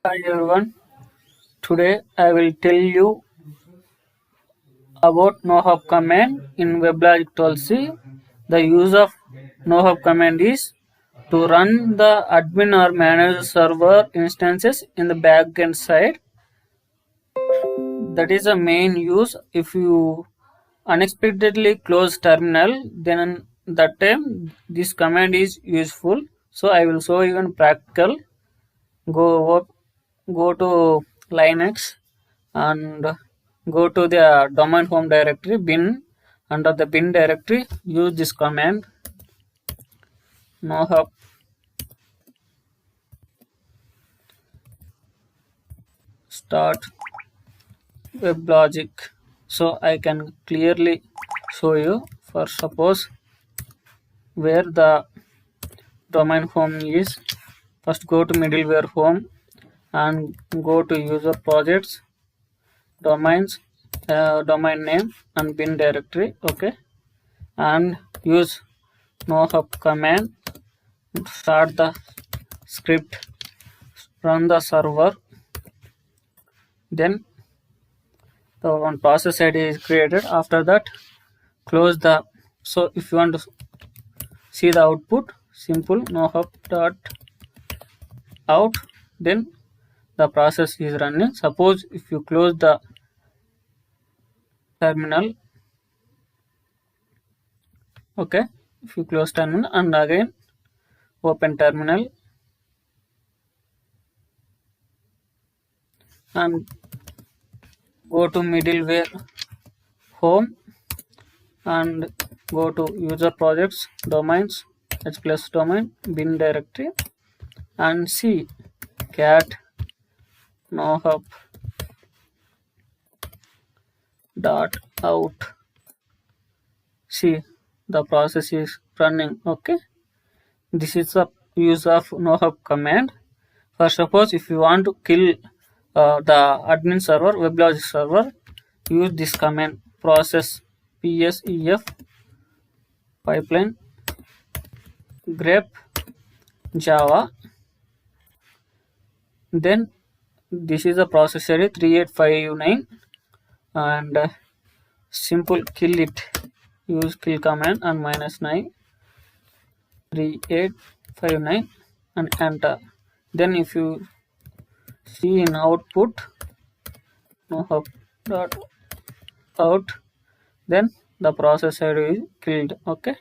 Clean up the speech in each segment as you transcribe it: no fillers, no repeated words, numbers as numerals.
Hi everyone. Today I will tell you about NOHUP command in Weblogic 12c. The use of NOHUP command is to run the admin or manager server instances in the backend side. That is the main use. If you unexpectedly close terminal, then that time this command is useful. So I will show you in practical. Go go to Linux and go to the domain home directory bin. Under the bin directory, use this command nohup start weblogic. So I can clearly show you. For suppose where the domain home is, first go to middleware home and go to user projects, domains, domain name and bin directory. Okay, and use nohup command, start the script, run the server, then the one process id is created. After that, close the. So if you want to see the output, simple nohup dot out, then the process is running. Suppose if you close the terminal, okay, if you close terminal and again open terminal and go to middleware home and go to user projects, domains, h plus domain, bin directory, and see cat nohup dot out. See, the process is running. Okay, this is the use of nohup command. For suppose if you want to kill the admin server, Weblogic server, use this command process psef pipeline grep java. Then this is the process id 3859 and simple kill it. Use kill command and -9 3859 and enter. Then if you see in output nohup dot out, then the process id is killed. Okay,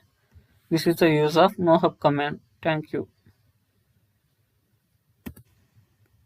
this is the use of nohup command. Thank you.